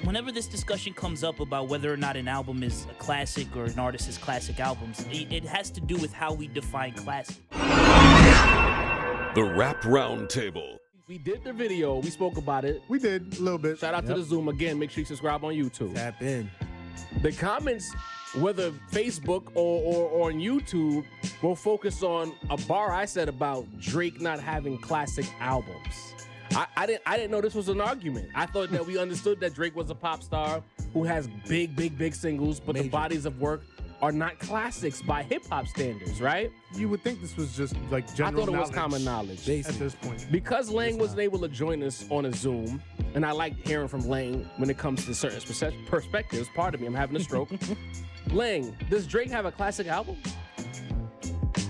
whenever this discussion comes up about whether or not an album is a classic or an artist's classic albums, it has to do with how we define classic. The Rap Roundtable. We did the video. We spoke about it. We did a little bit. Shout out to the Zoom again. Make sure you subscribe on YouTube. Tap in. The comments, whether Facebook or on YouTube, will focus on a bar I said about Drake not having classic albums. I didn't know this was an argument. I thought that we understood that Drake was a pop star who has big singles, but the bodies of work are not classics by hip hop standards, right? You would think this was just like general I thought it was knowledge common knowledge at this point. Because Lang wasn't able to join us on a Zoom, and I like hearing from Lang when it comes to certain perspectives. Pardon me, I'm having a stroke. Lang, does Drake have a classic album?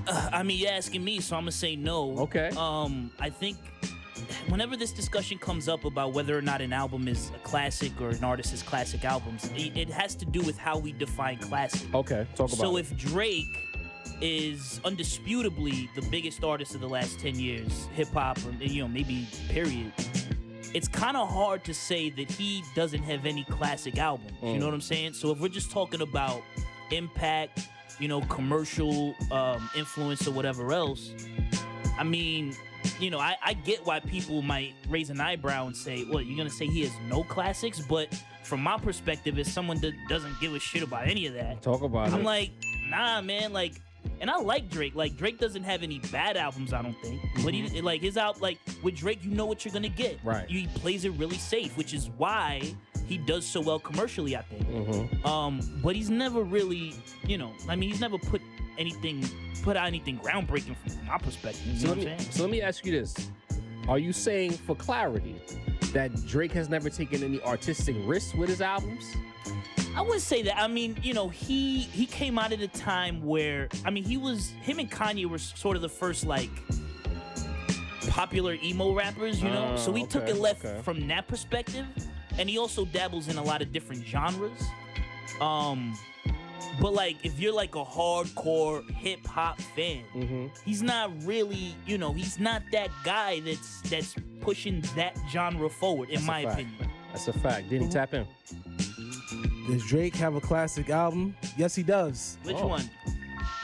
I mean, you're asking me, so I'm gonna say no. Okay. I think whenever this discussion comes up about whether or not an album is a classic or an artist's classic albums, it has to do with how we define classic. Okay, talk about So it. if Drake is undisputably the biggest artist of the last 10 years, hip hop, or maybe period, it's kind of hard to say that he doesn't have any classic albums. You know what I'm saying? So if we're just talking about impact, commercial influence or whatever else, I mean, I get why people might raise an eyebrow and say, well, you're going to say he has no classics? But from my perspective, as someone that doesn't give a shit about any of that, Talk about I'm it. like, nah, man, and I like Drake. Like, Drake doesn't have any bad albums, I don't think. But he, with Drake, you know what you're going to get. Right. He plays it really safe, which is why he does so well commercially, I think. But he's never really, he's never put out anything groundbreaking from my perspective. You know what I'm saying? So let me ask you this. Are you saying, for clarity, that Drake has never taken any artistic risks with his albums? I wouldn't say that. I mean, he came out at a time where, him and Kanye were sort of the first, popular emo rappers, So he took it left from that perspective. And he also dabbles in a lot of different genres. But if you're a hardcore hip hop fan, he's not really, he's not that guy that's pushing that genre forward, in my opinion. That's a fact. Didn't he tap in? Does Drake have a classic album? Yes, he does. Which one?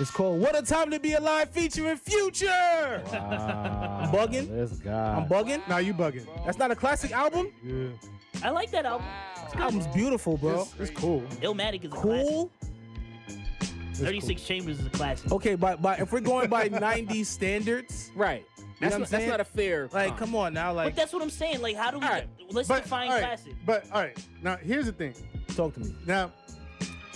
It's called What a Time to Be Alive featuring Future. Wow. I'm bugging? This guy. I'm bugging? Nah, you bugging. That's not a classic album? Yeah. I like that album. This album's beautiful, bro. It's cool. Illmatic is a classic. Cool. 36 Chambers is a classic. Okay, but if we're going by 90s standards, Right. You know what I'm That's saying? not a fair. come on now, But that's what I'm saying. How do we... Alright, Let's define all right, classic. But all right, now here's the thing. talk to me. Now,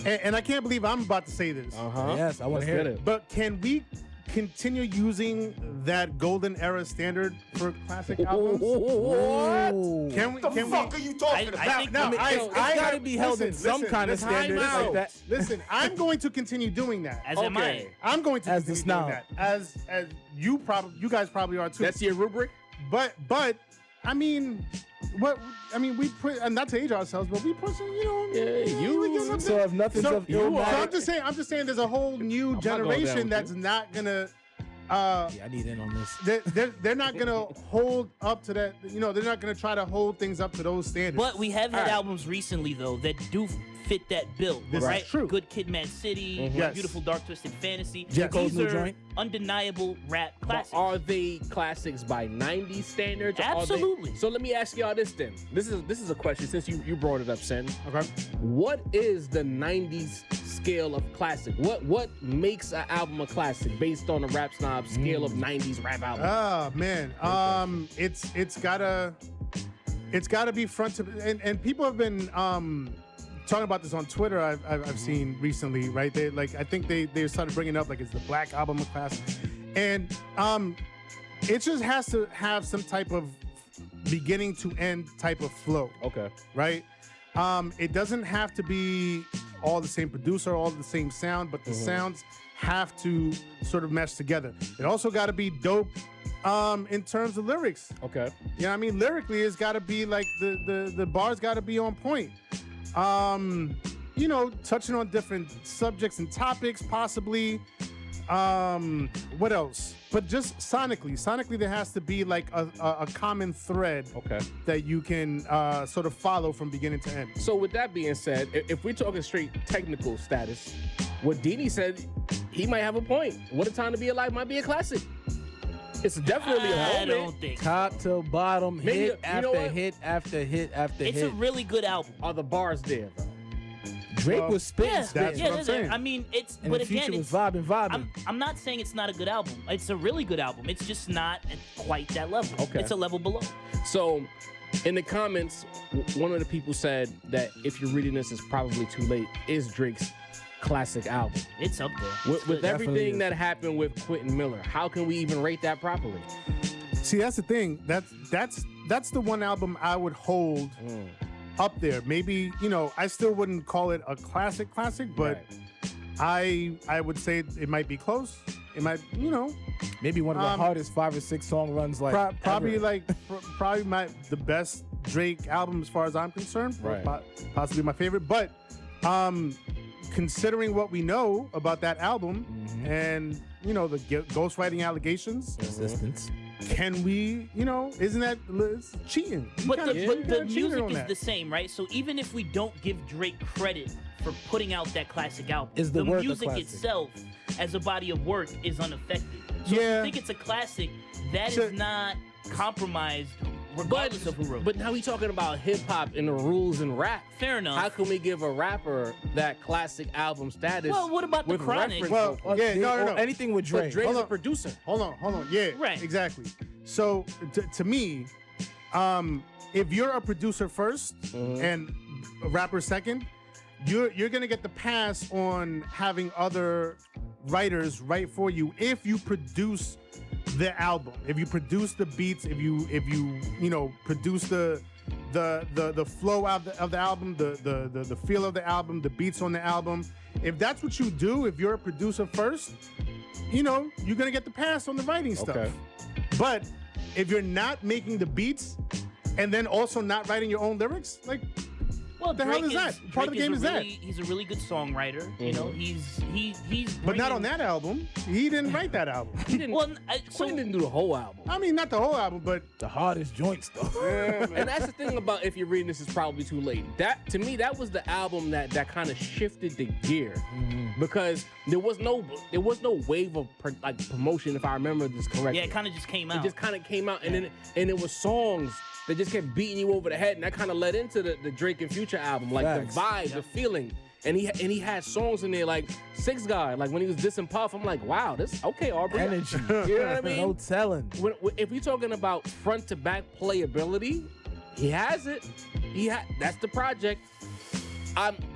and I can't believe I'm about to say this, Yes, I want to hear it. but can we continue using that golden era standard for classic albums? What? Can we? What the fuck are you talking I about? think- Now, It's gotta be held in some kind of standard like that. Listen, I'm going to continue doing that. As am I. I'm going to As the continue doing snob. that. As you guys probably are too. That's your rubric? But I mean, we put, and not to age ourselves, but we put some, we give them So if nothing's so, of so Illmatic, I'm just saying there's a whole new not going down generation with that's you. not gonna yeah, I need in on this. they're not gonna hold up to that, they're not gonna try to hold things up to those standards. But we have had All right. albums recently, though, that do fit that bill, This is right? true. Good Kid, Mad City, Yes. Beautiful Dark Twisted Fantasy. J. Cole's These new are joint? undeniable rap But classics. are they classics by 90s standards? Or are they- Absolutely. So let me ask y'all this then. This is a question since you brought it up, Sen. okay. What is the 90s scale of classic? What makes an album a classic based on the Rap Snob scale of 90s rap albums? Oh man, it's gotta be front to, and people have been talking about this on Twitter. I've seen recently, right? I think they started bringing up it's the Black Album of classic, and it just has to have some type of beginning to end type of flow, Okay. right? It doesn't have to be all the same producer, all the same sound, but the sounds have to sort of mesh together. It also got to be dope in terms of lyrics. Okay. You know what I mean? Lyrically, it's got to be the bars got to be on point. Touching on different subjects and topics, possibly. What else? but just sonically, there has to be like a common thread Okay. that you can sort of follow from beginning to end. So with that being said, if we're talking straight technical status, what Dini said, he might have a point. What a Time to Be Alive might be a classic. It's definitely a I moment. don't think so. Top to bottom, Maybe- hit you know after what? hit after hit after It's hit. a really good album. Are the bars there, though? Drake was spitting, Yeah, spitting. yeah. what I'm saying. I mean, it's And but the again, Future was it's, vibing. I'm not saying it's not a good album. It's a really good album. It's just not at quite that level. Okay. It's a level below. So, in the comments, one of the people said that if you're reading this, it's probably too late. Is Drake's classic album It's up there. with Definitely everything is. that happened with Quentin Miller? How can we even rate that properly? See, that's the thing. That's the one album I would hold up there. Maybe, I still wouldn't call it a classic, but Right. I would say it might be close. It might, Maybe one of the Um, hardest 5 or 6 song runs like probably ever. like probably the best Drake album as far as I'm concerned. Right. Possibly my favorite. But considering what we know about that album and the ghostwriting allegations, Assistance. can we, isn't that it's cheating? You But kinda- the, you but the kinda cheated music on is that. the same, right? So even if we don't give Drake credit for putting out that classic album, Is the work a music classic? itself as a body of work is unaffected. So if Yeah. you think it's a classic, that So- is not compromised regardless of who wrote But it. now we talking about hip hop and the rules in rap. Fair enough. How can we give a rapper that classic album status? Well, what about the with Chronic? reference Well, vocals? yeah, no. Or anything with But Drake. Drake's Hold a on. producer. Hold on. Yeah, Right. exactly. So to me, if you're a producer 1st and a rapper second, you're gonna get the pass on having other writers write for you if you produce the album, if you produce the beats, if you produce the flow of the album, the feel of the album, the beats on the album. If that's what you do, if you're a producer first, you're gonna get the pass on the writing stuff. Okay. But if you're not making the beats and then also not writing your own lyrics, like Well, the hell Drake is that? Part of the Drake game is that. He's a really good songwriter. You know, he's but not bringing- on that album. He didn't write that album. He didn't. Well, so Quentin didn't do the whole album. I mean, not the whole album, but The hardest joints though. And that's the thing about if you're reading this, is probably too late. That to me, that was the album that kind of shifted the gear because there was no wave of promotion, if I remember this correctly. yeah, it kind of just came It out. just kind of came out, and then it was songs that just kept beating you over the head, and that kind of led into the Drake and Future album, like Facts. the vibe, the feeling. And he had songs in there like Six God, like when he was dissing Puff. I'm like, wow, this okay, Aubrey. Energy. You know what I mean? No telling. If we're talking about front to back playability, he has it. That's the project.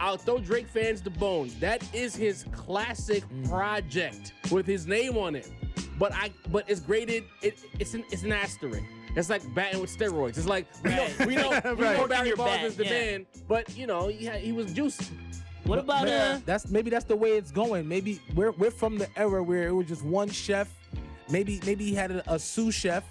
I'll throw Drake fans the bone. That is his classic project with his name on it. But it's graded. It's an asterisk. It's like batting with steroids. It's like we know Right. we know Right. Barry Your Bonds bat, is the yeah. man, but he was juiced. What about That's the way it's going. Maybe we're from the era where it was just one chef. Maybe he had a sous chef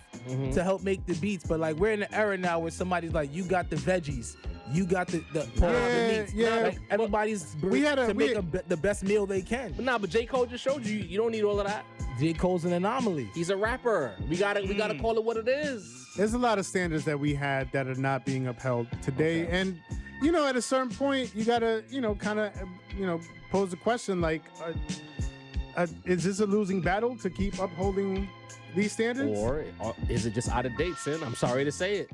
to help make the beats, but like we're in the era now where somebody's like, you got the veggies, you got the meats. yeah. Like, everybody's the best meal they can. But but J. Cole just showed you don't need all of that. J. Cole's an anomaly. He's a rapper. We gotta call it what it is. there's a lot of standards that we had that are not being upheld today. And, at a certain point, you gotta, kind of, pose the question like, is this a losing battle to keep upholding these standards? Or is it just out of date, Sin? I'm sorry to say it.